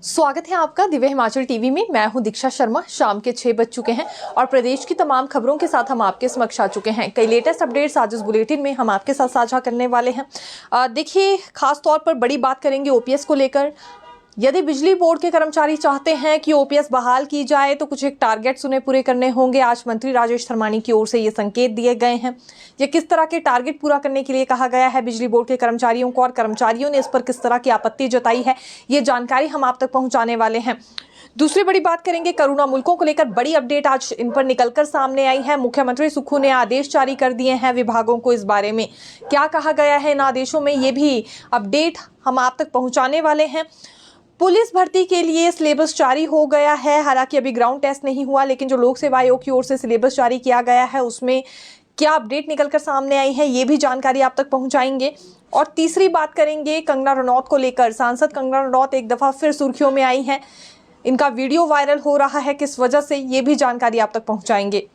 स्वागत है आपका दिव्य हिमाचल टीवी में। मैं हूं दीक्षा शर्मा। शाम के 6 बज चुके हैं और प्रदेश की तमाम खबरों के साथ हम आपके समक्ष आ चुके हैं। कई लेटेस्ट अपडेट्स आज इस बुलेटिन में हम आपके साथ साझा करने वाले हैं। देखिए, खास तौर पर बड़ी बात करेंगे ओपीएस को लेकर। यदि बिजली बोर्ड के कर्मचारी चाहते हैं कि ओपीएस बहाल की जाए तो कुछ एक टारगेट्स उन्हें पूरे करने होंगे। आज मंत्री राजेश धर्मानी की ओर से ये संकेत दिए गए हैं। ये किस तरह के टारगेट पूरा करने के लिए कहा गया है बिजली बोर्ड के कर्मचारियों को और कर्मचारियों ने इस पर किस तरह की आपत्ति जताई है, ये जानकारी हम आप तक पहुंचाने वाले हैं। दूसरी बड़ी बात करेंगे कोरोना मुल्कों को लेकर। बड़ी अपडेट आज इन पर निकलकर सामने आई है। मुख्यमंत्री सुक्खू ने आदेश जारी कर दिए हैं विभागों को। इस बारे में क्या कहा गया है इन आदेशों में, ये भी अपडेट हम आप तक पहुंचाने वाले हैं। पुलिस भर्ती के लिए सिलेबस जारी हो गया है। हालांकि अभी ग्राउंड टेस्ट नहीं हुआ, लेकिन जो लोक सेवा आयोग की ओर से सिलेबस जारी किया गया है उसमें क्या अपडेट निकलकर सामने आई है, ये भी जानकारी आप तक पहुंचाएंगे। और तीसरी बात करेंगे कंगना रनौत को लेकर। सांसद कंगना रनौत एक दफा फिर सुर्खियों में आई हैं। इनका वीडियो वायरल हो रहा है, किस वजह से, ये भी जानकारी आप तक पहुंचाएंगे।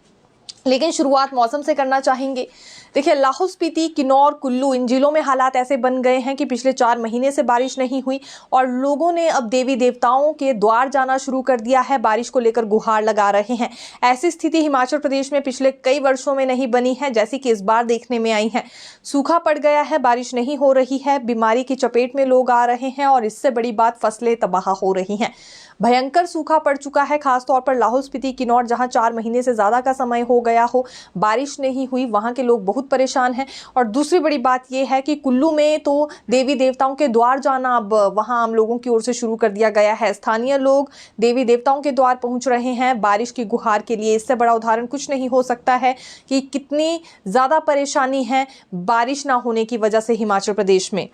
लेकिन शुरुआत मौसम से करना चाहेंगे। देखिए, लाहौल स्पीति, किन्नौर, कुल्लू, इन जिलों में हालात ऐसे बन गए हैं कि पिछले 4 महीने से बारिश नहीं हुई और लोगों ने अब देवी देवताओं के द्वार जाना शुरू कर दिया है। बारिश को लेकर गुहार लगा रहे हैं। ऐसी स्थिति हिमाचल प्रदेश में पिछले कई वर्षों में नहीं बनी है, जैसी कि इस बार देखने में आई है। सूखा पड़ गया है, बारिश नहीं हो रही है, बीमारी की चपेट में लोग आ रहे हैं और इससे बड़ी बात फसलें तबाह हो रही हैं। भयंकर सूखा पड़ चुका है, खासतौर पर लाहौल स्पीति, किन्नौर, जहां 4 महीने से ज्यादा का समय हो गया हो, बारिश नहीं हुई, वहां के लोग बहुत परेशान हैं। और दूसरी बड़ी बात यह है कि कुल्लू में तो देवी देवताओं के द्वार जाना अब वहां आम लोगों की ओर से शुरू कर दिया गया है। स्थानीय लोग देवी देवताओं के द्वार पहुंच रहे हैं बारिश की गुहार के लिए। इससे बड़ा उदाहरण कुछ नहीं हो सकता है कि कितनी ज्यादा परेशानी है बारिश ना होने की वजह से हिमाचल प्रदेश में।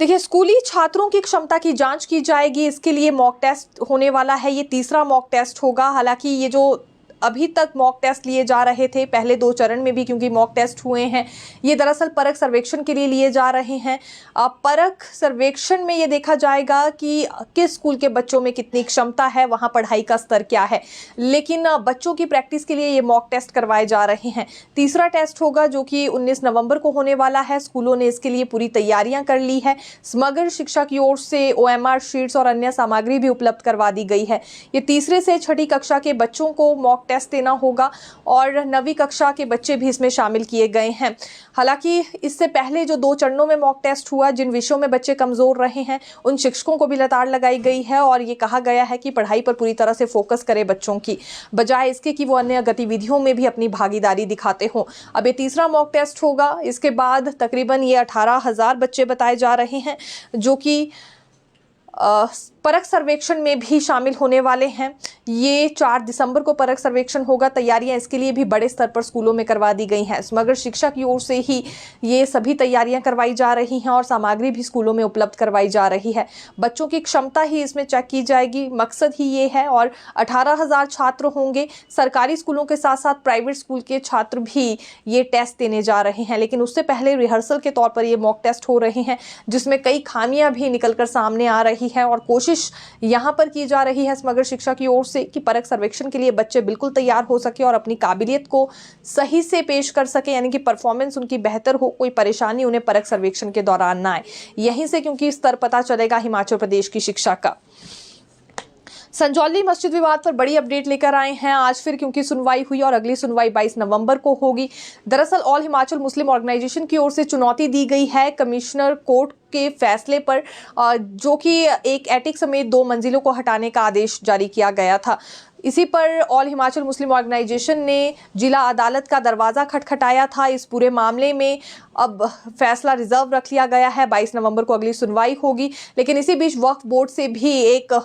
देखिए, स्कूली छात्रों की क्षमता की जांच की जाएगी। इसके लिए मॉक टेस्ट होने वाला है। ये तीसरा मॉक टेस्ट होगा। हालांकि ये जो अभी तक मॉक टेस्ट लिए जा रहे थे पहले 2 चरण में भी, क्योंकि मॉक टेस्ट हुए हैं, ये दरअसल परख सर्वेक्षण के लिए लिए जा रहे हैं। परख सर्वेक्षण में ये देखा जाएगा कि किस स्कूल के बच्चों में कितनी क्षमता है, वहां पढ़ाई का स्तर क्या है। लेकिन बच्चों की प्रैक्टिस के लिए ये मॉक टेस्ट करवाए जा रहे हैं। तीसरा टेस्ट होगा जो कि 19 नवंबर को होने वाला है। स्कूलों ने इसके लिए पूरी तैयारियां कर ली है। समग्र शिक्षा की ओर से OMR शीट्स और अन्य सामग्री भी उपलब्ध करवा दी गई है। ये तीसरे से 6ठी कक्षा के बच्चों को मॉक टेस्ट देना होगा और 9वीं कक्षा के बच्चे भी इसमें शामिल किए गए हैं। हालांकि इससे पहले जो 2 चरणों में मॉक टेस्ट हुआ, जिन विषयों में बच्चे कमजोर रहे हैं उन शिक्षकों को भी लताड़ लगाई गई है और ये कहा गया है कि पढ़ाई पर पूरी तरह से फोकस करें बच्चों की, बजाय इसके कि वो अन्य गतिविधियों में भी अपनी भागीदारी दिखाते हों। अब ये तीसरा मॉक टेस्ट होगा। इसके बाद तकरीबन ये 18,000 बच्चे बताए जा रहे हैं जो कि परख सर्वेक्षण में भी शामिल होने वाले हैं। ये 4 दिसंबर को परख सर्वेक्षण होगा। तैयारियां इसके लिए भी बड़े स्तर पर स्कूलों में करवा दी गई हैं। समग्र शिक्षा की ओर से ही ये सभी तैयारियां करवाई जा रही हैं और सामग्री भी स्कूलों में उपलब्ध करवाई जा रही है। बच्चों की क्षमता ही इसमें चेक की जाएगी, मकसद ही ये है। और 18,000 छात्र होंगे। सरकारी स्कूलों के साथ साथ प्राइवेट स्कूल के छात्र भी ये टेस्ट देने जा रहे हैं, लेकिन उससे पहले रिहर्सल के तौर पर ये मॉक टेस्ट हो रहे हैं, जिसमें कई खामियां भी निकलकर सामने आ रही है। और कोशिश यहां पर की जा रही है समग्र शिक्षा की ओर से कि परख सर्वेक्षण के लिए बच्चे बिल्कुल तैयार हो सके और अपनी काबिलियत को सही से पेश कर सके, यानी कि परफॉर्मेंस उनकी बेहतर हो, कोई परेशानी उन्हें परख सर्वेक्षण के दौरान ना आए। यहीं से क्योंकि स्तर पता चलेगा हिमाचल प्रदेश की शिक्षा का। संजौली मस्जिद विवाद पर बड़ी अपडेट लेकर आए हैं आज फिर, क्योंकि सुनवाई हुई और अगली सुनवाई 22 नवंबर को होगी। दरअसल ऑल हिमाचल मुस्लिम ऑर्गेनाइजेशन की ओर से चुनौती दी गई है कमिश्नर कोर्ट के फैसले पर, जो कि एक एटिक समेत 2 मंजिलों को हटाने का आदेश जारी किया गया था। इसी पर ऑल हिमाचल मुस्लिम ऑर्गेनाइजेशन ने जिला अदालत का दरवाजा खटखटाया था। इस पूरे मामले में अब फैसला रिजर्व रख लिया गया है। 22 नवंबर को अगली सुनवाई होगी। लेकिन इसी बीच वक्फ बोर्ड से भी एक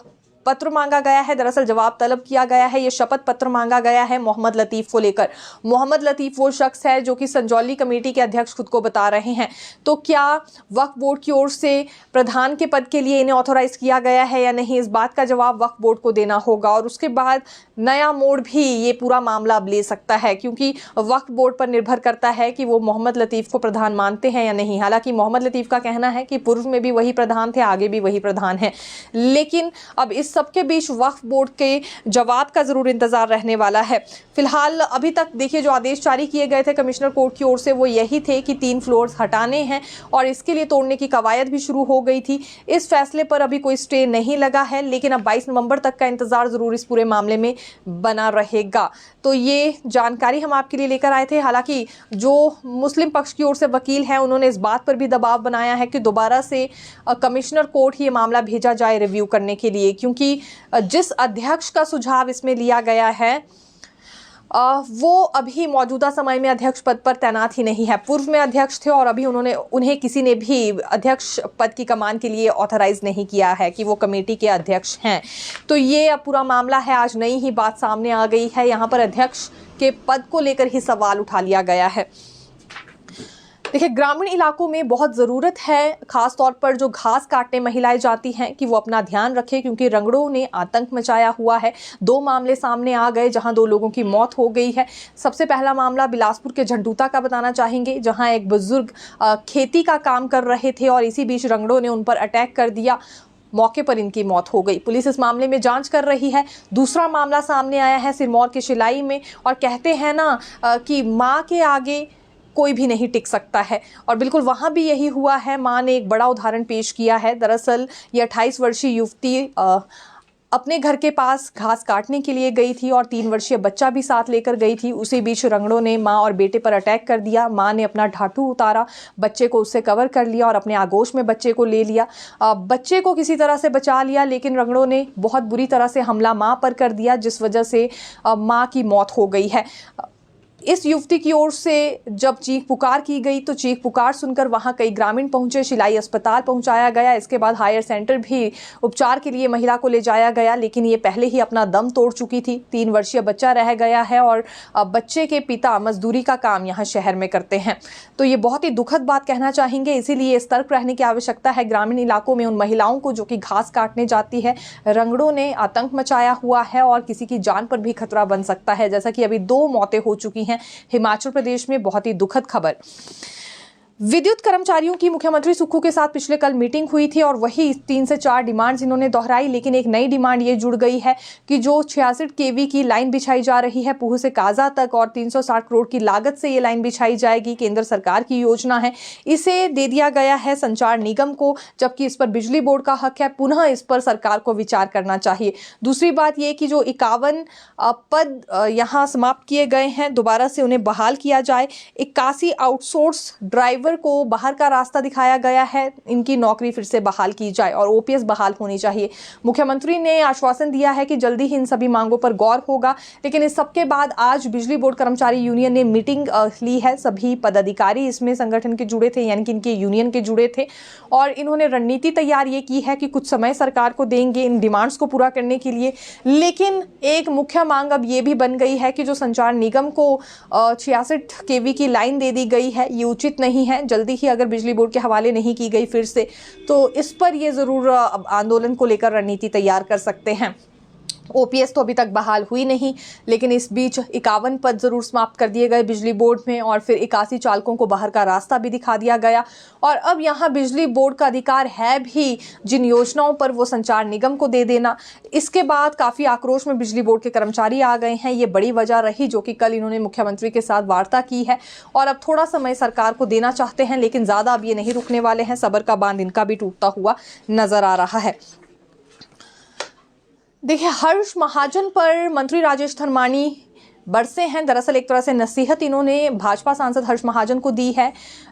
पत्र मांगा गया है, दरअसल जवाब तलब किया गया है। ये शपथ पत्र मांगा गया है मोहम्मद लतीफ को लेकर। मोहम्मद लतीफ वो शख्स है जो कि संजौली कमेटी के अध्यक्ष खुद को बता रहे हैं। तो क्या वक्फ बोर्ड की ओर से प्रधान के पद के लिए इन्हें ऑथोराइज किया गया है या नहीं, इस बात का जवाब वक्फ बोर्ड को देना होगा। और उसके बाद नया मोड़ भी ये पूरा मामला अब ले सकता है, क्योंकि वक्फ बोर्ड पर निर्भर करता है कि वो मोहम्मद लतीफ को प्रधान मानते हैं या नहीं। हालांकि मोहम्मद लतीफ का कहना है कि पूर्व में भी वही प्रधान थे, आगे भी वही प्रधान है। लेकिन अब इस सबके बीच वक्फ बोर्ड के जवाब का ज़रूर इंतज़ार रहने वाला है। फिलहाल अभी तक देखिए जो आदेश जारी किए गए थे कमिश्नर कोर्ट की ओर से वो यही थे कि 3 फ्लोर्स हटाने हैं और इसके लिए तोड़ने की कवायद भी शुरू हो गई थी। इस फैसले पर अभी कोई स्टे नहीं लगा है, लेकिन अब 22 नवंबर तक का इंतजार ज़रूर इस पूरे मामले में बना रहेगा। तो ये जानकारी हम आपके लिए लेकर आए थे। हालांकि जो मुस्लिम पक्ष की ओर से वकील हैं उन्होंने इस बात पर भी दबाव बनाया है कि दोबारा से कमिश्नर कोर्ट ही ये मामला भेजा जाए रिव्यू करने के लिए, क्योंकि जिस अध्यक्ष का सुझाव इसमें लिया गया है वो अभी मौजूदा समय में अध्यक्ष पद पर तैनात ही नहीं है। पूर्व में अध्यक्ष थे और अभी उन्हें किसी ने भी अध्यक्ष पद की कमान के लिए ऑथराइज नहीं किया है कि वो कमेटी के अध्यक्ष हैं। तो ये अब पूरा मामला है, आज नई ही बात सामने आ गई है। यहाँ पर अध्यक्ष के पद को लेकर ही सवाल उठा लिया गया है। देखिए, ग्रामीण इलाकों में बहुत ज़रूरत है, खास तौर पर जो घास काटने महिलाएं जाती हैं, कि वो अपना ध्यान रखें, क्योंकि रंगड़ों ने आतंक मचाया हुआ है। 2 मामले सामने आ गए जहां 2 लोगों की मौत हो गई है। सबसे पहला मामला बिलासपुर के झंडूता का बताना चाहेंगे, जहां एक बुजुर्ग खेती का काम कर रहे थे और इसी बीच रंगड़ों ने उन पर अटैक कर दिया। मौके पर इनकी मौत हो गई। पुलिस इस मामले में जांच कर रही है। दूसरा मामला सामने आया है सिरमौर के शिलाई में, और कहते हैं ना कि माँ के आगे कोई भी नहीं टिक सकता है, और बिल्कुल वहाँ भी यही हुआ है। माँ ने एक बड़ा उदाहरण पेश किया है। दरअसल ये 28 वर्षीय युवती अपने घर के पास घास काटने के लिए गई थी और 3 वर्षीय बच्चा भी साथ लेकर गई थी। उसी बीच रंगड़ों ने माँ और बेटे पर अटैक कर दिया। माँ ने अपना ढाटू उतारा, बच्चे को उससे कवर कर लिया और अपने आगोश में बच्चे को ले लिया। बच्चे को किसी तरह से बचा लिया, लेकिन रंगड़ों ने बहुत बुरी तरह से हमला माँ पर कर दिया, जिस वजह से माँ की मौत हो गई है। इस युवती की ओर से जब चीख पुकार की गई तो चीख पुकार सुनकर वहां कई ग्रामीण पहुंचे, शिलाई अस्पताल पहुंचाया गया। इसके बाद हायर सेंटर भी उपचार के लिए महिला को ले जाया गया, लेकिन ये पहले ही अपना दम तोड़ चुकी थी। 3 वर्षीय बच्चा रह गया है और बच्चे के पिता मजदूरी का काम यहाँ शहर में करते हैं। तो ये बहुत ही दुखद बात कहना चाहेंगे, इसीलिए सतर्क रहने की आवश्यकता है। ग्रामीण इलाकों में उन महिलाओं को जो कि घास काटने जाती है, रंगड़ों ने आतंक मचाया हुआ है और किसी की जान पर भी खतरा बन सकता है। जैसा कि अभी 2 मौतें हो चुकी हैं हिमाचल प्रदेश में। बहुत ही दुखद खबर। विद्युत कर्मचारियों की मुख्यमंत्री सुक्खू के साथ पिछले कल मीटिंग हुई थी और वही 3 से 4 डिमांड्स इन्होंने दोहराई, लेकिन एक नई डिमांड ये जुड़ गई है कि जो 66 केवी की लाइन बिछाई जा रही है पूह से काजा तक और 360 करोड़ की लागत से ये लाइन बिछाई जाएगी, केंद्र सरकार की योजना है, इसे दे दिया गया है संचार निगम को, जबकि इस पर बिजली बोर्ड का हक है। पुनः इस पर सरकार को विचार करना चाहिए। दूसरी बात ये कि जो 51 पद यहाँ समाप्त किए गए हैं, दोबारा से उन्हें बहाल किया जाए। 81 आउटसोर्स ड्राइवर को बाहर का रास्ता दिखाया गया है, इनकी नौकरी फिर से बहाल की जाए और ओपीएस बहाल होनी चाहिए। मुख्यमंत्री ने आश्वासन दिया है कि जल्दी ही इन सभी मांगों पर गौर होगा, लेकिन इस सबके बाद आज बिजली बोर्ड कर्मचारी यूनियन ने मीटिंग ली है। सभी पदाधिकारी इसमें संगठन के जुड़े थे, यानी कि इनके यूनियन के जुड़े थे, और इन्होंने रणनीति तैयार ये की है कि कुछ समय सरकार को देंगे इन डिमांड्स को पूरा करने के लिए। लेकिन एक मुख्य मांग अब ये भी बन गई है कि जो संचार निगम को 66 केवी की लाइन दे दी गई है, ये उचित नहीं है। जल्दी ही अगर बिजली बोर्ड के हवाले नहीं की गई फिर से, तो इस पर ये जरूर आंदोलन को लेकर रणनीति तैयार कर सकते हैं। ओपीएस तो अभी तक बहाल हुई नहीं, लेकिन इस बीच 51 पद जरूर समाप्त कर दिए गए बिजली बोर्ड में, और फिर 81 चालकों को बाहर का रास्ता भी दिखा दिया गया। और अब यहाँ बिजली बोर्ड का अधिकार है भी जिन योजनाओं पर वो संचार निगम को दे देना। इसके बाद काफी आक्रोश में बिजली बोर्ड के कर्मचारी आ गए हैं। ये बड़ी वजह रही जो कि कल इन्होंने मुख्यमंत्री के साथ वार्ता की है, और अब थोड़ा समय सरकार को देना चाहते हैं, लेकिन ज्यादा अब ये नहीं रुकने वाले हैं। सब्र का बांध इनका भी टूटता हुआ नजर आ रहा है। देखिए, हर्ष महाजन पर मंत्री राजेश धर्माणी बरसे हैं। दरअसल एक तरह से नसीहत इन्होंने भाजपा सांसद हर्ष महाजन को दी है।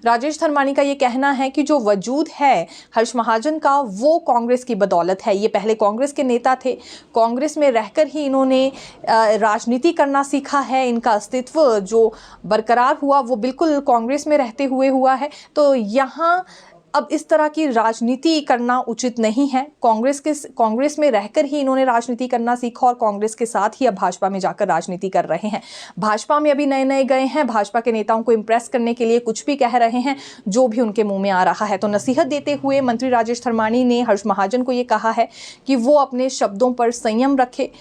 राजेश धर्माणी का ये कहना है कि जो वजूद है हर्ष महाजन का, वो कांग्रेस की बदौलत है। ये पहले कांग्रेस के नेता थे, कांग्रेस में रहकर ही इन्होंने राजनीति करना सीखा है। इनका अस्तित्व जो बरकरार हुआ वो बिल्कुल कांग्रेस में रहते हुए हुआ है। तो यहाँ अब इस तरह की राजनीति करना उचित नहीं है। कांग्रेस में रहकर ही इन्होंने राजनीति करना सीखा और कांग्रेस के साथ ही अब भाजपा में जाकर राजनीति कर रहे हैं। भाजपा में अभी नए गए हैं, भाजपा के नेताओं को इम्प्रेस करने के लिए कुछ भी कह रहे हैं जो भी उनके मुंह में आ रहा है। तो नसीहत देते हुए मंत्री राजेश धर्माणी ने हर्ष महाजन को ये कहा है कि वो अपने शब्दों पर संयम रखे,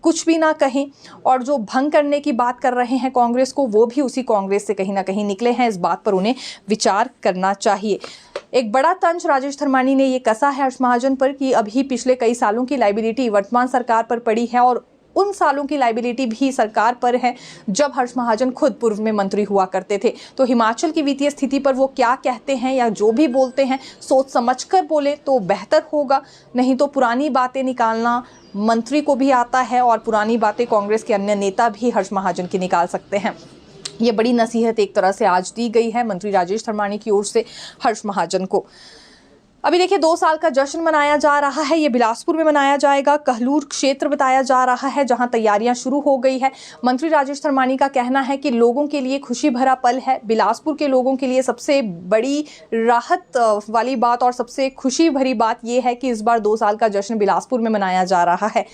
कुछ भी ना कहें, और जो भंग करने की बात कर रहे हैं कांग्रेस को, वो भी उसी कांग्रेस से कहीं ना कहीं निकले हैं। इस बात पर उन्हें विचार करना चाहिए। एक बड़ा तंज राजेश धर्मानी ने ये कसा है हर्ष महाजन पर कि अभी पिछले कई सालों की लायबिलिटी वर्तमान सरकार पर पड़ी है, और उन सालों की लायबिलिटी भी सरकार पर है जब हर्ष महाजन खुद पूर्व में मंत्री हुआ करते थे। तो हिमाचल की वित्तीय स्थिति पर वो क्या कहते हैं या जो भी बोलते हैं, सोच समझकर बोले तो बेहतर होगा, नहीं तो पुरानी बातें निकालना मंत्री को भी आता है और पुरानी बातें कांग्रेस के अन्य नेता भी हर्ष महाजन की निकाल सकते हैं। ये बड़ी नसीहत एक तरह से आज दी गई है मंत्री राजेश धर्मानी की ओर से हर्ष महाजन को। अभी देखिए 2 साल का जश्न मनाया जा रहा है, ये बिलासपुर में मनाया जाएगा। कहलूर क्षेत्र बताया जा रहा है जहां तैयारियां शुरू हो गई है। मंत्री राजेश धर्मानी का कहना है कि लोगों के लिए खुशी भरा पल है। बिलासपुर के लोगों के लिए सबसे बड़ी राहत वाली बात और सबसे खुशी भरी बात यह है कि इस बार 2 साल का जश्न बिलासपुर में मनाया जा रहा है।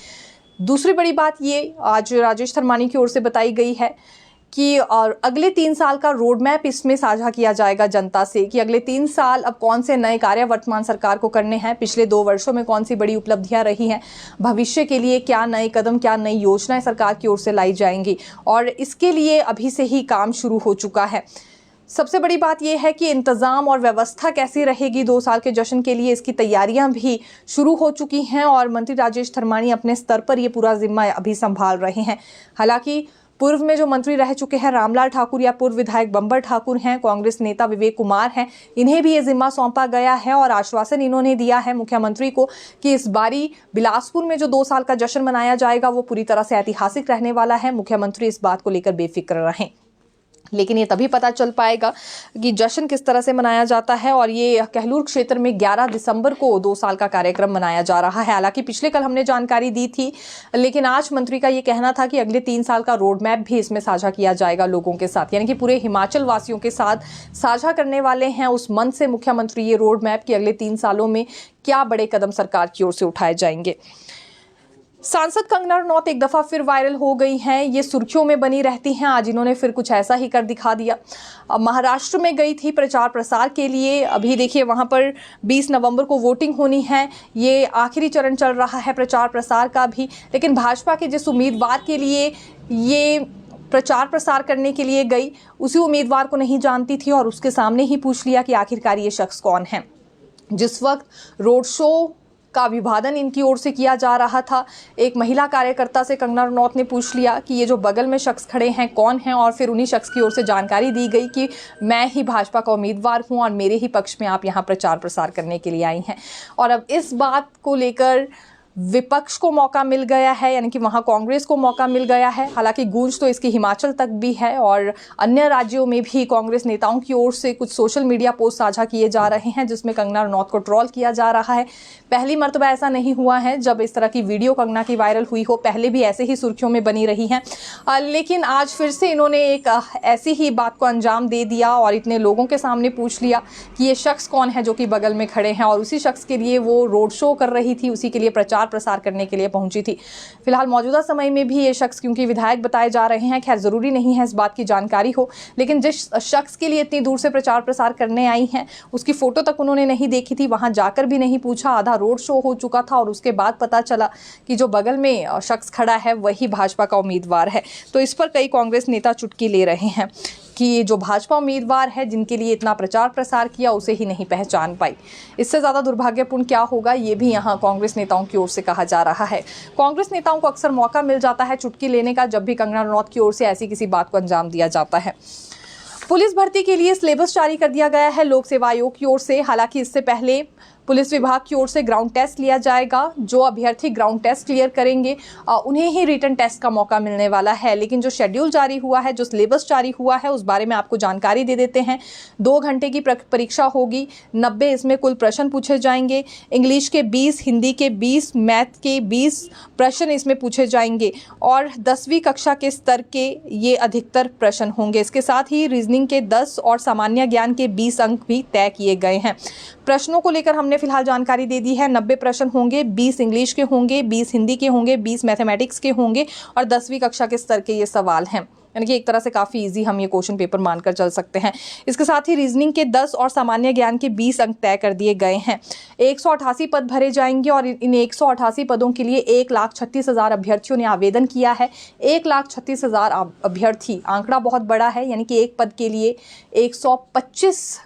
दूसरी बड़ी बात ये आज राजेश धर्मानी की ओर से बताई गई है कि और अगले 3 साल का रोड मैप इसमें साझा किया जाएगा जनता से कि अगले 3 साल अब कौन से नए कार्य वर्तमान सरकार को करने हैं, पिछले 2 वर्षों में कौन सी बड़ी उपलब्धियां रही हैं, भविष्य के लिए क्या नए कदम, क्या नई योजनाएं सरकार की ओर से लाई जाएंगी, और इसके लिए अभी से ही काम शुरू हो चुका है। सबसे बड़ी बात यह है कि इंतजाम और व्यवस्था कैसी रहेगी 2 साल के जश्न के लिए, इसकी तैयारियां भी शुरू हो चुकी हैं और मंत्री राजेश धर्मानी अपने स्तर पर ये पूरा जिम्मा अभी संभाल रहे हैं। हालांकि पूर्व में जो मंत्री रह चुके हैं रामलाल ठाकुर या पूर्व विधायक बंबर ठाकुर हैं, कांग्रेस नेता विवेक कुमार हैं, इन्हें भी ये जिम्मा सौंपा गया है और आश्वासन इन्होंने दिया है मुख्यमंत्री को कि इस बारी बिलासपुर में जो 2 साल का जश्न मनाया जाएगा वो पूरी तरह से ऐतिहासिक रहने वाला है। मुख्यमंत्री इस बात को लेकर बेफिक्र रहें। लेकिन ये तभी पता चल पाएगा कि जश्न किस तरह से मनाया जाता है, और ये कहलूर क्षेत्र में 11 दिसंबर को 2 साल का कार्यक्रम मनाया जा रहा है। हालांकि पिछले कल हमने जानकारी दी थी, लेकिन आज मंत्री का ये कहना था कि अगले 3 साल का रोड मैप भी इसमें साझा किया जाएगा लोगों के साथ, यानी कि पूरे हिमाचल वासियों के साथ साझा करने वाले हैं उस मन से मुख्यमंत्री ये रोड मैप कि अगले 3 सालों में क्या बड़े कदम सरकार की ओर से उठाए जाएंगे। सांसद कंगना रनौत एक दफा फिर वायरल हो गई हैं, ये सुर्खियों में बनी रहती हैं। आज इन्होंने फिर कुछ ऐसा ही कर दिखा दिया। महाराष्ट्र में गई थी प्रचार प्रसार के लिए। अभी देखिए वहां पर 20 नवंबर को वोटिंग होनी है, ये आखिरी चरण चल रहा है प्रचार प्रसार का भी। लेकिन भाजपा के जिस उम्मीदवार के लिए ये प्रचार प्रसार करने के लिए गई, उसी उम्मीदवार को नहीं जानती थी और उसके सामने ही पूछ लिया कि आखिरकार ये शख्स कौन है। जिस वक्त रोड शो का अभिवादन इनकी ओर से किया जा रहा था, एक महिला कार्यकर्ता से कंगना रनौत ने पूछ लिया कि ये जो बगल में शख्स खड़े हैं कौन हैं, और फिर उन्हीं शख्स की ओर से जानकारी दी गई कि मैं ही भाजपा का उम्मीदवार हूं और मेरे ही पक्ष में आप यहां प्रचार प्रसार करने के लिए आई हैं। और अब इस बात को लेकर विपक्ष को मौका मिल गया है, यानी कि वहां कांग्रेस को मौका मिल गया है। हालांकि गूंज तो इसकी हिमाचल तक भी है और अन्य राज्यों में भी कांग्रेस नेताओं की ओर से कुछ सोशल मीडिया पोस्ट साझा किए जा रहे हैं जिसमें कंगना रनौत को ट्रोल किया जा रहा है। पहली मर्तबा ऐसा नहीं हुआ है जब इस तरह की वीडियो कंगना की वायरल हुई हो, पहले भी ऐसे ही सुर्खियों में बनी रही हैं। लेकिन आज फिर से इन्होंने एक ऐसी ही बात को अंजाम दे दिया और इतने लोगों के सामने पूछ लिया कि ये शख्स कौन है जो कि बगल में खड़े हैं, और उसी शख्स के लिए वो रोड शो कर रही थी, उसी के लिए प्रचार प्रसार करने के लिए पहुंची थी। फिलहाल मौजूदा समय में भी ये शख्स क्योंकि विधायक बताए जा रहे हैं, खैर जरूरी नहीं है इस बात की जानकारी हो, लेकिन जिस शख्स के लिए इतनी दूर से प्रचार प्रसार करने आई हैं उसकी फोटो तक उन्होंने नहीं देखी थी, वहां जाकर भी नहीं पूछा। आधा रोड शो हो चुका था और उसके बाद पता चला कि जो बगल में शख्स खड़ा है वही भाजपा का उम्मीदवार है। तो इस पर कई कांग्रेस नेता चुटकी ले रहे हैं कि जो भाजपा उम्मीदवार है जिनके लिए इतना प्रचार प्रसार किया उसे ही नहीं पहचान पाई। इससे ज़्यादा दुर्भाग्यपूर्ण क्या होगा, ये भी यहाँ कांग्रेस नेताओं की ओर से कहा जा रहा है। कांग्रेस नेताओं को अक्सर मौका मिल जाता है चुटकी लेने का जब भी कंगना रनौत की ओर से ऐसी किसी बात को अंजाम दिया जाता है। पुलिस भर्ती के लिए सिलेबस जारी कर दिया गया है लोक सेवा आयोग की ओर से। हालांकि इससे पहले पुलिस विभाग की ओर से ग्राउंड टेस्ट लिया जाएगा। जो अभ्यर्थी ग्राउंड टेस्ट क्लियर करेंगे उन्हें ही रिटन टेस्ट का मौका मिलने वाला है। लेकिन जो शेड्यूल जारी हुआ है, जो सिलेबस जारी हुआ है, उस बारे में आपको जानकारी दे देते हैं। 2 घंटे की परीक्षा होगी, 90 इसमें कुल प्रश्न पूछे जाएंगे। इंग्लिश के 20, हिंदी के 20, मैथ के 20 प्रश्न इसमें पूछे जाएंगे और 10वीं कक्षा के स्तर के ये अधिकतर प्रश्न होंगे। इसके साथ ही रीजनिंग के 10 और सामान्य ज्ञान के 20 अंक भी तय किए गए हैं। प्रश्नों को लेकर हमने फिलहाल जानकारी दे दी है। 90 प्रश्न होंगे, 20 इंग्लिश के होंगे, 20 हिंदी के होंगे, 20 मैथमेटिक्स के होंगे और 10वीं कक्षा के स्तर के ये सवाल हैं। यानी कि एक तरह से काफ़ी इजी हम ये क्वेश्चन पेपर मानकर चल सकते हैं। इसके साथ ही रीजनिंग के 10 और सामान्य ज्ञान के 20 अंक तय कर दिए गए हैं। 188 पद भरे जाएंगे और इन 188 पदों के लिए 1,36,000 अभ्यर्थियों ने आवेदन किया है। 1,36,000 अभ्यर्थी, आंकड़ा बहुत बड़ा है, यानी कि एक पद के लिए 125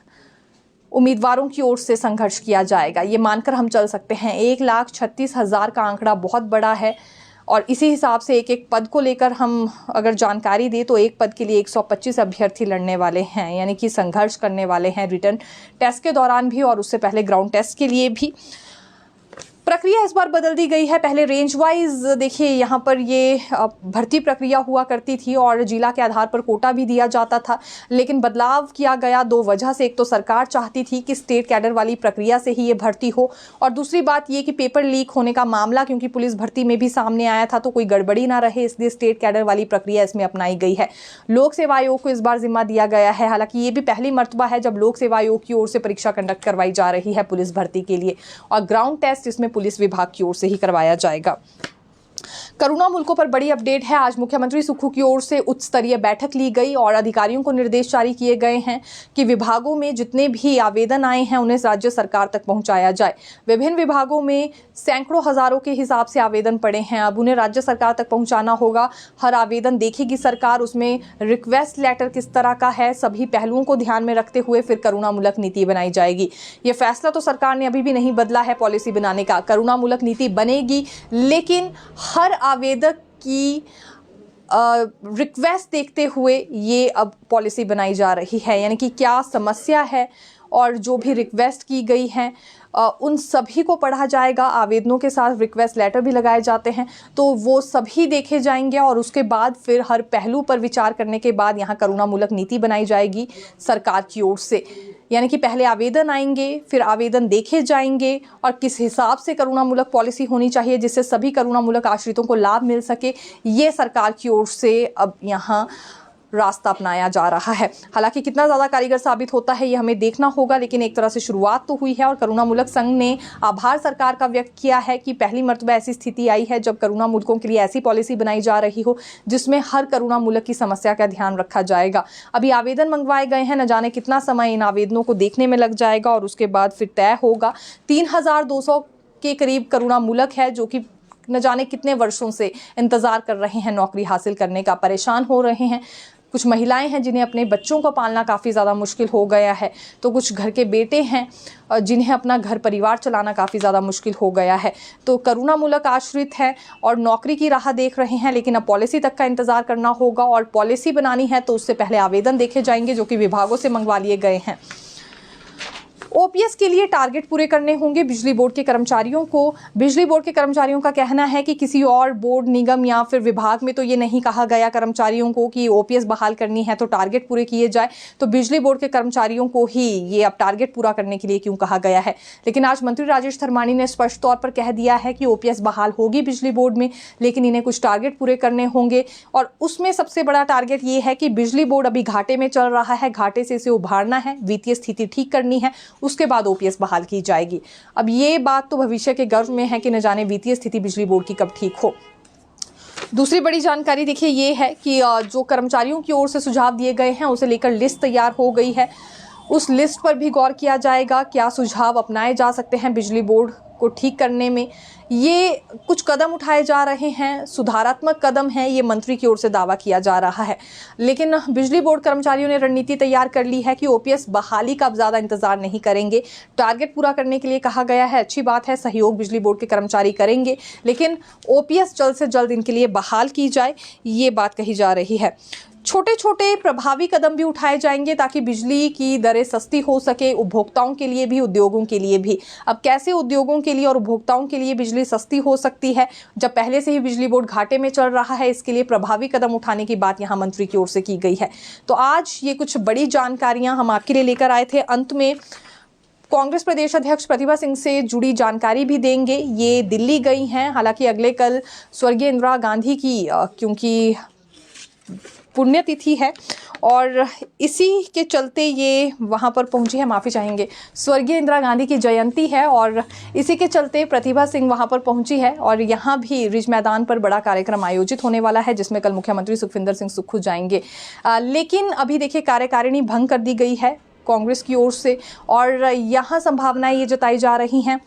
उम्मीदवारों की ओर से संघर्ष किया जाएगा। ये मानकर हम चल सकते हैं 1,36,000 का आंकड़ा बहुत बड़ा है और इसी हिसाब से एक एक पद को लेकर हम अगर जानकारी दें तो एक पद के लिए 125 अभ्यर्थी लड़ने वाले हैं, यानी कि संघर्ष करने वाले हैं रिटर्न टेस्ट के दौरान भी और उससे पहले ग्राउंड टेस्ट के लिए भी। प्रक्रिया इस बार बदल दी गई है। पहले रेंज वाइज देखिए यहाँ पर ये भर्ती प्रक्रिया हुआ करती थी और जिला के आधार पर कोटा भी दिया जाता था, लेकिन बदलाव किया गया दो वजह से। एक तो सरकार चाहती थी कि स्टेट कैडर वाली प्रक्रिया से ही ये भर्ती हो, और दूसरी बात ये कि पेपर लीक होने का मामला क्योंकि पुलिस भर्ती में भी सामने आया था तो कोई गड़बड़ी ना रहे, इसलिए स्टेट कैडर वाली प्रक्रिया इसमें अपनाई गई है। लोक सेवा आयोग को इस बार जिम्मा दिया गया है। हालांकि ये भी पहली मर्तबा है जब लोक सेवा आयोग की ओर से परीक्षा कंडक्ट करवाई जा रही है पुलिस भर्ती के लिए, और ग्राउंड टेस्ट इसमें पुलिस विभाग की ओर से ही करवाया जाएगा। कोरोना मुल्कों पर बड़ी अपडेट है। आज मुख्यमंत्री सुक्खू की ओर से उच्च स्तरीय बैठक ली गई और अधिकारियों को निर्देश जारी किए गए हैं कि विभागों में जितने भी आवेदन आए हैं उन्हें राज्य सरकार तक पहुंचाया जाए। विभिन्न विभागों में सैकड़ों हजारों के हिसाब से आवेदन पड़े हैं, अब उन्हें राज्य सरकार तक पहुंचाना होगा। हर आवेदन देखेगी सरकार, उसमें रिक्वेस्ट लेटर किस तरह का है, सभी पहलुओं को ध्यान में रखते हुए फिर करुणामूलक नीति बनाई जाएगी। ये फैसला तो सरकार ने अभी भी नहीं बदला है पॉलिसी बनाने का। करुणामूलक नीति बनेगी, लेकिन हर आवेदक की रिक्वेस्ट देखते हुए ये अब पॉलिसी बनाई जा रही है, यानी कि क्या समस्या है और जो भी रिक्वेस्ट की गई हैं उन सभी को पढ़ा जाएगा। आवेदनों के साथ रिक्वेस्ट लेटर भी लगाए जाते हैं तो वो सभी देखे जाएंगे और उसके बाद फिर हर पहलू पर विचार करने के बाद यहाँ करुणामूलक नीति बनाई जाएगी सरकार की ओर से। यानी कि पहले आवेदन आएंगे, फिर आवेदन देखे जाएंगे और किस हिसाब से करुणामूलक पॉलिसी होनी चाहिए जिससे सभी करुणामूलक आश्रितों को लाभ मिल सके, ये सरकार की ओर से अब यहाँ रास्ता अपनाया जा रहा है। हालांकि कितना ज़्यादा कारीगर साबित होता है ये हमें देखना होगा, लेकिन एक तरह से शुरुआत तो हुई है और करुणामूलक संघ ने आभार सरकार का व्यक्त किया है कि पहली मर्तबा ऐसी स्थिति आई है जब करुणा मुल्कों के लिए ऐसी पॉलिसी बनाई जा रही हो जिसमें हर करुणा मुल्क की समस्या का ध्यान रखा जाएगा। अभी आवेदन मंगवाए गए हैं, न जाने कितना समय इन आवेदनों को देखने में लग जाएगा और उसके बाद फिर तय होगा। 3,200 के करीब करुणा मुल्क है जो कि न जाने कितने वर्षों से इंतजार कर रहे हैं, नौकरी हासिल करने का परेशान हो रहे हैं। कुछ महिलाएं हैं जिन्हें अपने बच्चों को पालना काफ़ी ज़्यादा मुश्किल हो गया है, तो कुछ घर के बेटे हैं जिन्हें अपना घर परिवार चलाना काफ़ी ज़्यादा मुश्किल हो गया है। तो करुणामूलक आश्रित हैं और नौकरी की राह देख रहे हैं, लेकिन अब पॉलिसी तक का इंतज़ार करना होगा और पॉलिसी बनानी है तो उससे पहले आवेदन देखे जाएंगे जो कि विभागों से मंगवा लिए गए हैं। ओपीएस के लिए टारगेट पूरे करने होंगे बिजली बोर्ड के कर्मचारियों को। बिजली बोर्ड के कर्मचारियों का कहना है कि किसी और बोर्ड, निगम या फिर विभाग में तो ये नहीं कहा गया कर्मचारियों को कि ओपीएस बहाल करनी है तो टारगेट पूरे किए जाए, तो बिजली बोर्ड के कर्मचारियों को ही ये अब टारगेट पूरा करने के लिए क्यों कहा गया है। लेकिन आज मंत्री राजेश धर्मानी ने स्पष्ट तौर पर कह दिया है कि ओपीएस बहाल होगी बिजली बोर्ड में, लेकिन इन्हें कुछ टारगेट पूरे करने होंगे और उसमें सबसे बड़ा टारगेट ये है कि बिजली बोर्ड अभी घाटे में चल रहा है, घाटे से इसे उभारना है, वित्तीय स्थिति ठीक करनी है, उसके बाद ओपीएस बहाल की जाएगी। अब ये बात तो भविष्य के गर्भ में है कि न जाने वित्तीय स्थिति बिजली बोर्ड की कब ठीक हो। दूसरी बड़ी जानकारी देखिए ये है कि जो कर्मचारियों की ओर से सुझाव दिए गए हैं उसे लेकर लिस्ट तैयार हो गई है। उस लिस्ट पर भी गौर किया जाएगा, क्या सुझाव अपनाए जा सकते हैं बिजली बोर्ड को ठीक करने में। ये कुछ कदम उठाए जा रहे हैं, सुधारात्मक कदम है, ये मंत्री की ओर से दावा किया जा रहा है। लेकिन बिजली बोर्ड कर्मचारियों ने रणनीति तैयार कर ली है कि ओपीएस बहाली का अब ज़्यादा इंतजार नहीं करेंगे, टारगेट पूरा करने के लिए कहा गया है। अच्छी बात है, सहयोग बिजली बोर्ड के कर्मचारी करेंगे, लेकिन ओपीएस जल्द से जल्द इनके लिए बहाल की जाए, ये बात कही जा रही है। छोटे छोटे प्रभावी कदम भी उठाए जाएंगे ताकि बिजली की दरें सस्ती हो सके, उपभोक्ताओं के लिए भी, उद्योगों के लिए भी। अब कैसे उद्योगों के लिए और उपभोक्ताओं के लिए बिजली सस्ती हो सकती है जब पहले से ही बिजली बोर्ड घाटे में चल रहा है, इसके लिए प्रभावी कदम उठाने की बात यहाँ मंत्री की ओर से की गई है। तो आज ये कुछ बड़ी जानकारियां हम आपके लिए लेकर आए थे। अंत में कांग्रेस प्रदेश अध्यक्ष प्रतिभा सिंह से जुड़ी जानकारी भी देंगे। ये दिल्ली गई हैं, हालांकि अगले कल स्वर्गीय इंदिरा गांधी की क्योंकि पुण्यतिथि है और इसी के चलते ये वहाँ पर पहुँची है, माफ़ी चाहेंगे, स्वर्गीय इंदिरा गांधी की जयंती है और इसी के चलते प्रतिभा सिंह वहाँ पर पहुँची है और यहाँ भी रिज मैदान पर बड़ा कार्यक्रम आयोजित होने वाला है जिसमें कल मुख्यमंत्री सुखविंदर सिंह सुक्खू जाएंगे। लेकिन अभी देखिए कार्यकारिणी भंग कर दी गई है कांग्रेस की ओर से और यहाँ संभावनाएं ये जताई जा रही हैं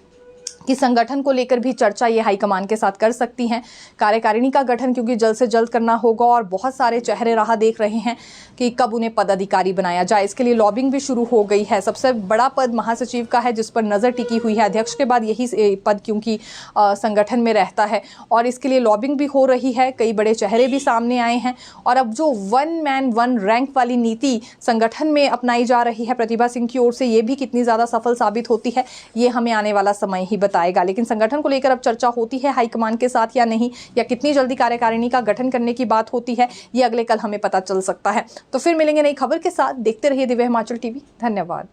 कि संगठन को लेकर भी चर्चा ये हाईकमान के साथ कर सकती हैं। कार्यकारिणी का गठन क्योंकि जल्द से जल्द करना होगा और बहुत सारे चेहरे राह देख रहे हैं कि कब उन्हें पदाधिकारी बनाया जाए। इसके लिए लॉबिंग भी शुरू हो गई है। सबसे बड़ा पद महासचिव का है जिस पर नज़र टिकी हुई है। अध्यक्ष के बाद यही पद क्योंकि संगठन में रहता है और इसके लिए लॉबिंग भी हो रही है। कई बड़े चेहरे भी सामने आए हैं और अब जो वन मैन वन रैंक वाली नीति संगठन में अपनाई जा रही है प्रतिभा सिंह की ओर से, ये भी कितनी ज़्यादा सफल साबित होती है ये हमें आने वाला समय ही बताएगा। लेकिन संगठन को लेकर अब चर्चा होती है हाईकमान के साथ या नहीं, या कितनी जल्दी कार्यकारिणी का गठन करने की बात होती है, ये अगले कल हमें पता चल सकता है। तो फिर मिलेंगे नई खबर के साथ। देखते रहिए दिव्य हिमाचल टीवी। धन्यवाद।